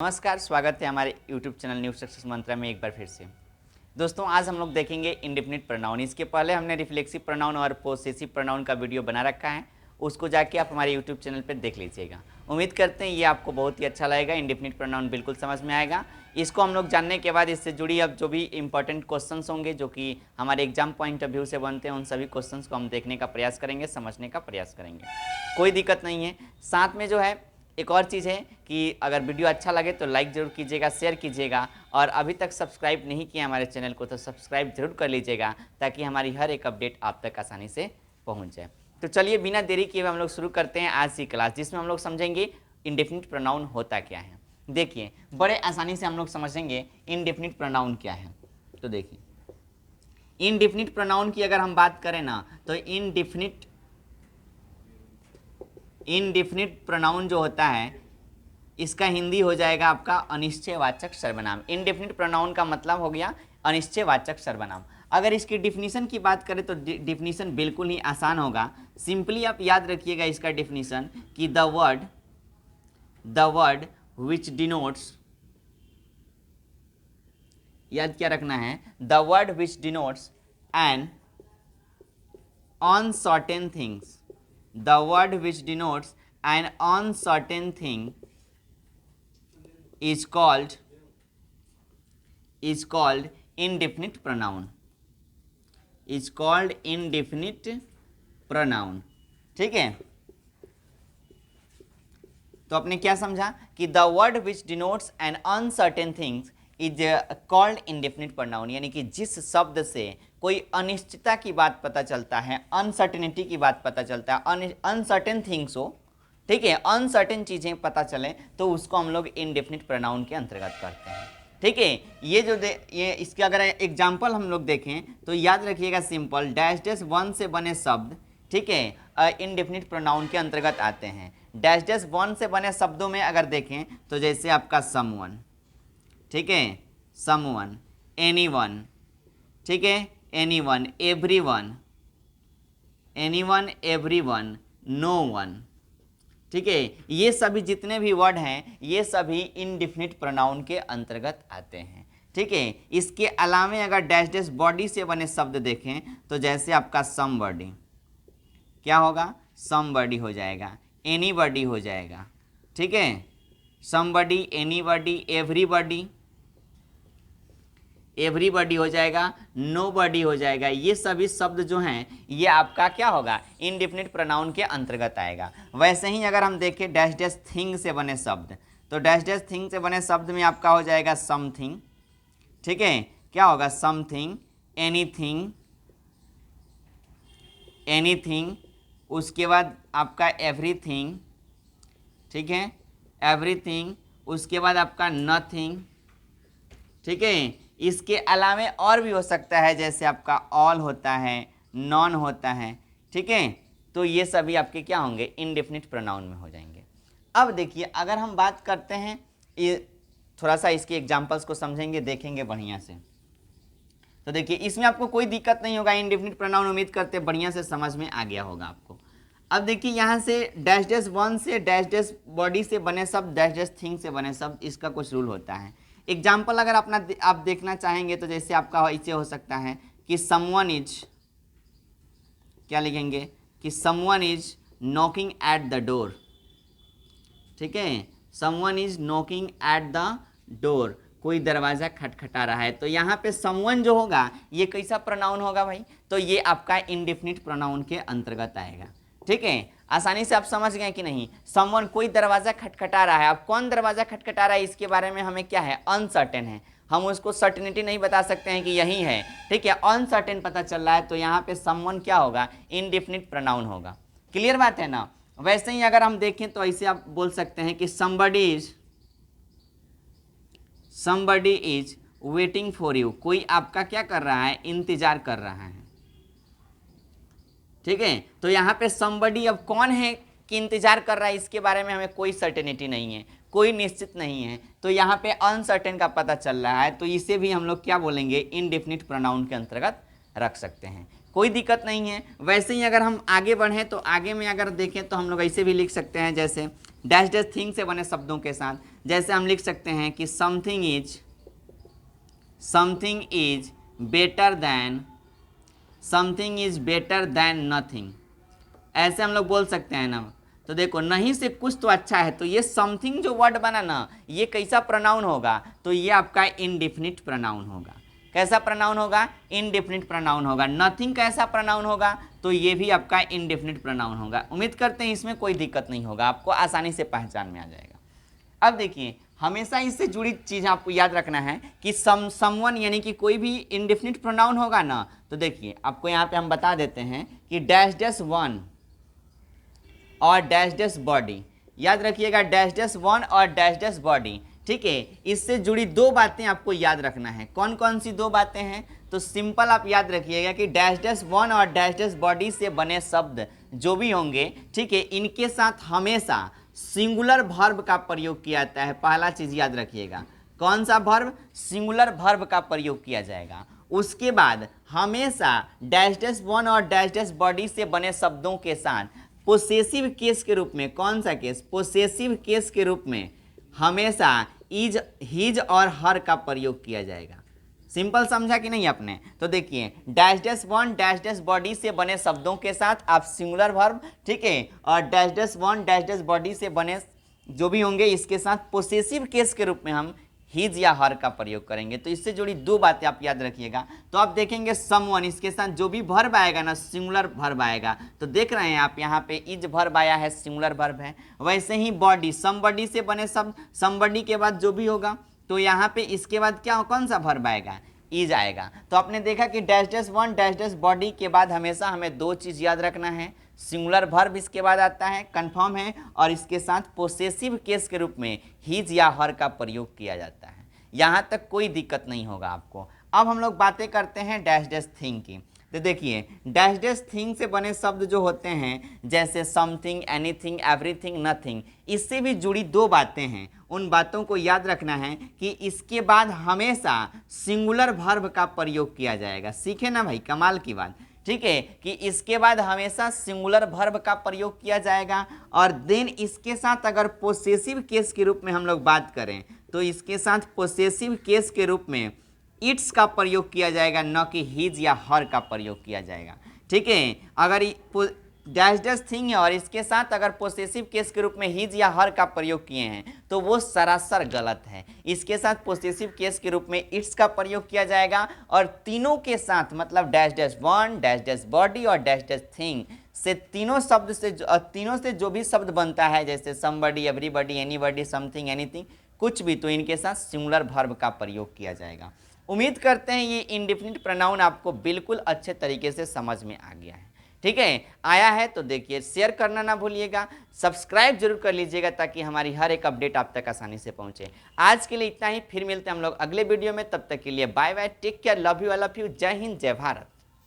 नमस्कार, स्वागत है हमारे YouTube चैनल न्यू सक्सेस मंत्रा में एक बार फिर से। दोस्तों, आज हम लोग देखेंगे इंडेफिनिट प्रोनाउन। इसके पहले हमने रिफ्लेक्सिव प्रोनाउन और पोसेसिव प्रोनाउन का वीडियो बना रखा है, उसको जाके आप हमारे YouTube चैनल पर देख लीजिएगा। उम्मीद करते हैं ये आपको बहुत ही अच्छा लगेगा, इंडेफिनिट प्रोनाउन बिल्कुल समझ में आएगा। इसको हम लोग जानने के बाद इससे जुड़ी अब जो भी इंपॉर्टेंट क्वेश्चंस होंगे जो कि हमारे एग्जाम पॉइंट ऑफ व्यू से बनते हैं, उन सभी क्वेश्चंस को हम देखने का प्रयास करेंगे, समझने का प्रयास करेंगे। कोई दिक्कत नहीं है। साथ में जो है एक और चीज़ है कि अगर वीडियो अच्छा लगे तो लाइक ज़रूर कीजिएगा, शेयर कीजिएगा, और अभी तक सब्सक्राइब नहीं किया हमारे चैनल को तो सब्सक्राइब जरूर कर लीजिएगा, ताकि हमारी हर एक अपडेट आप तक आसानी से पहुंच जाए। तो चलिए बिना देरी किए हम लोग शुरू करते हैं आज की क्लास, जिसमें हम लोग समझेंगे इंडेफिनिट प्रोनाउन होता क्या है। देखिए, बड़े आसानी से हम लोग समझेंगे इंडेफिनिट प्रोनाउन क्या है। तो देखिए, इंडेफिनिट प्रोनाउन की अगर हम बात करें ना, तो इनडिफिनिट प्रोनाउन जो होता है इसका हिंदी हो जाएगा आपका अनिश्चयवाचक सर्वनाम। इनडिफिनिट प्रोनाउन का मतलब हो गया अनिश्चयवाचक सर्वनाम। अगर इसकी डिफिनीशन की बात करें तो डिफिनीशन बिल्कुल ही आसान होगा। सिंपली आप याद रखिएगा इसका डिफिनीशन कि द वर्ड विच डिनोट्स, याद क्या रखना है, the word which denotes N uncertain things, the word which denotes an uncertain thing is called indefinite pronoun, is called indefinite pronoun। ठीक है, तो आपने क्या समझा कि the word which denotes N uncertain things is called indefinite pronoun, यानी कि जिस शब्द से कोई अनिश्चितता की बात पता चलता है, अनसर्टेनिटी की बात पता चलता है, अनसर्टेन थिंग्स हो, ठीक है, अनसर्टेन चीज़ें पता चलें, तो उसको हम लोग इंडेफिनिट प्रोनाउन के अंतर्गत करते हैं। ठीक है, ये इसके अगर एग्जाम्पल हम लोग देखें तो याद रखिएगा, सिंपल डैश डैश वन से बने शब्द, ठीक है, इंडेफिनिट प्रोनाउन के अंतर्गत आते हैं। डैश डैश वन से बने शब्दों में अगर देखें तो जैसे आपका समवन, ठीक है, समवन, एनीवन, ठीक है, anyone, everyone, anyone, everyone, no one, ठीक है, ये सभी जितने भी वर्ड हैं ये सभी इंडेफिनिट प्रोनाउन के अंतर्गत आते हैं। ठीक है, इसके अलावे अगर डैश डैश बॉडी से बने शब्द देखें तो जैसे आपका समबॉडी, क्या होगा, समबॉडी हो जाएगा, एनीबॉडी हो जाएगा, ठीक है, समबॉडी, एनीबॉडी, एवरीबॉडी, एवरीबॉडी हो जाएगा, नोबॉडी हो जाएगा। ये सभी शब्द जो हैं ये आपका क्या होगा, इंडेफिनिट प्रोनाउन के अंतर्गत आएगा। वैसे ही अगर हम देखें डैश डैश थिंग से बने शब्द, तो डैश डैश थिंग से बने शब्द में आपका हो जाएगा समथिंग, ठीक है, क्या होगा, समथिंग, एनीथिंग, एनीथिंग, उसके बाद आपका एवरीथिंग, ठीक है, एवरीथिंग, उसके बाद आपका नथिंग, ठीक है। इसके अलावे और भी हो सकता है, जैसे आपका ऑल होता है, नॉन होता है, ठीक है, तो ये सभी आपके क्या होंगे, इंडेफिनिट प्रोनाउन में हो जाएंगे। अब देखिए, अगर हम बात करते हैं, ये थोड़ा सा इसके एग्जांपल्स को समझेंगे, देखेंगे बढ़िया से, तो देखिए इसमें आपको कोई दिक्कत नहीं होगा। इंडेफिनिट प्रोनाउन उम्मीद करते बढ़िया से समझ में आ गया होगा आपको। अब देखिए यहाँ से डैश डैश वन से डैश डैश बॉडी से बने शब्द, डैश डैश थिंग से बने शब्द, इसका कुछ रूल होता है। एग्जाम्पल अगर आप देखना चाहेंगे तो जैसे आपका ऐसे हो सकता है कि समवन इज, क्या लिखेंगे, कि someone is knocking at the door, ठीक है, someone is knocking at the door, कोई दरवाजा खटखटा रहा है। तो यहाँ पे समवन जो होगा ये कैसा प्रोनाउन होगा भाई, तो ये आपका इंडेफिनिट प्रोनाउन के अंतर्गत आएगा। ठीक है, आसानी से आप समझ गए कि नहीं। समवन, कोई दरवाजा खटखटा रहा है। अब कौन दरवाजा खटखटा रहा है इसके बारे में हमें क्या है, अनसर्टेन है, हम उसको सर्टेनिटी नहीं बता सकते हैं कि यही है, ठीक है, अनसर्टेन पता चल रहा है, तो यहाँ पे समवन क्या होगा, इंडेफिनिट प्रोनाउन होगा। क्लियर बात है ना। वैसे ही अगर हम देखें तो ऐसे आप बोल सकते हैं कि somebody is waiting for you, कोई आपका क्या कर रहा है, इंतजार कर रहा है, ठीक है। तो यहाँ पे somebody अब कौन है कि इंतजार कर रहा है, इसके बारे में हमें कोई सर्टेनिटी नहीं है, कोई निश्चित नहीं है, तो यहाँ पे अनसर्टेन का पता चल रहा है, तो इसे भी हम लोग क्या बोलेंगे, इंडेफिनिट प्रोनाउन के अंतर्गत रख सकते हैं। कोई दिक्कत नहीं है। वैसे ही अगर हम आगे बढ़ें तो आगे में अगर देखें तो हम लोग ऐसे भी लिख सकते हैं, जैसे डैश डैश थिंग से बने शब्दों के साथ, जैसे हम लिख सकते हैं कि something is better than nothing, ऐसे हम लोग बोल सकते हैं ना। तो देखो नहीं से कुछ तो अच्छा है, तो ये समथिंग जो वर्ड बना ना, ये कैसा प्रोनाउन होगा, तो ये आपका इंडेफिनिट प्रोनाउन होगा। कैसा प्रोनाउन होगा? इंडेफिनिट प्रोनाउन होगा। नथिंग कैसा प्रोनाउन होगा? तो ये भी आपका इंडेफिनिट प्रोनाउन होगा। उम्मीद करते हैं इसमें कोई दिक्कत नहीं होगा, आपको आसानी से पहचान में आ जाएगा। अब देखिए हमेशा इससे जुड़ी चीज़ आपको याद रखना है कि समवन यानी कि कोई भी इंडेफिनिट प्रोनाउन होगा ना, तो देखिए आपको यहाँ पे हम बता देते हैं कि डैश डैश वन और डैश डैश बॉडी, याद रखिएगा डैश डैश वन और डैश डैश बॉडी, ठीक है। इससे जुड़ी दो बातें आपको याद रखना है। कौन कौन सी दो बातें हैं? तो सिंपल आप याद रखिएगा कि डैश डैश वन और डैश डैश बॉडी से बने शब्द जो भी होंगे, ठीक है, इनके साथ हमेशा सिंगुलर वर्ब का प्रयोग किया जाता है। पहला चीज याद रखिएगा, कौन सा वर्ब? सिंगुलर वर्ब का प्रयोग किया जाएगा। उसके बाद हमेशा डैश डैश वन और डैश डैश बॉडी से बने शब्दों के साथ पोसेसिव केस के रूप में, कौन सा केस? पोसेसिव केस के रूप में हमेशा इज, हिज और हर का प्रयोग किया जाएगा। सिंपल समझा कि नहीं आपने? तो देखिए dash dash one dash dash body से बने शब्दों के साथ आप सिंगुलर वर्ब, ठीक है, और dash dash one dash dash body से बने जो भी होंगे इसके साथ पोसेसिव केस के रूप में हम हिज या हर का प्रयोग करेंगे। तो इससे जुड़ी दो बातें आप याद रखिएगा। तो आप देखेंगे समवन, इसके साथ जो भी वर्ब आएगा ना, सिंगुलर वर्ब आएगा। तो देख रहे हैं आप यहाँ पे इज वर्ब आया है, सिंगुलर वर्ब है। वैसे ही बॉडी, समबॉडी से बने शब्द, समबॉडी के बाद जो भी होगा तो यहाँ पे इसके बाद क्या, कौन सा वर्ब आएगा? इज आएगा। तो आपने देखा कि dash dash one dash dash body के बाद हमेशा हमें दो चीज़ याद रखना है, सिंगुलर वर्ब इसके बाद आता है, कंफर्म है, और इसके साथ पोसेसिव केस के रूप में हिज या हर का प्रयोग किया जाता है। यहाँ तक कोई दिक्कत नहीं होगा आपको। अब हम लोग बातें करते हैं डैश डैश थिंग की। तो देखिए डैश डैश थिंग से बने शब्द जो होते हैं, जैसे समथिंग, एनीथिंग, एवरीथिंग, नथिंग, इससे भी जुड़ी दो बातें हैं। उन बातों को याद रखना है कि इसके बाद हमेशा सिंगुलर वर्ब का प्रयोग किया जाएगा। सीखे ना भाई, कमाल की बात, ठीक है, कि इसके बाद हमेशा सिंगुलर वर्ब का प्रयोग किया जाएगा। और देन इसके साथ अगर पोसेसिव केस के रूप में हम लोग बात करें तो इसके साथ पोसेसिव केस के रूप में इट्स का प्रयोग किया जाएगा, न कि हिज या हर का प्रयोग किया जाएगा, ठीक है। अगर डैश डैश थिंग है और इसके साथ अगर पोसेसिव केस के रूप में हिज या हर का प्रयोग किए हैं तो वो सरासर गलत है। इसके साथ पोसेसिव केस के रूप में इट्स का प्रयोग किया जाएगा, और तीनों के साथ मतलब dash dash one, dash dash body और डैश डैश थिंग से तीनों से जो भी शब्द बनता है, जैसे somebody, everybody, anybody, something, anything, कुछ भी, तो इनके साथ सिंगुलर वर्ब का प्रयोग किया जाएगा। उम्मीद करते हैं ये इंडेफिनिट प्रोनाउन आपको बिल्कुल अच्छे तरीके से समझ में आ गया है, ठीक है। आया है तो देखिए शेयर करना ना भूलिएगा, सब्सक्राइब जरूर कर लीजिएगा ताकि हमारी हर एक अपडेट आप तक आसानी से पहुंचे। आज के लिए इतना ही, फिर मिलते हैं हम लोग अगले वीडियो में। तब तक के लिए bye bye, take care, love you, I love you, जय हिंद, जय भारत।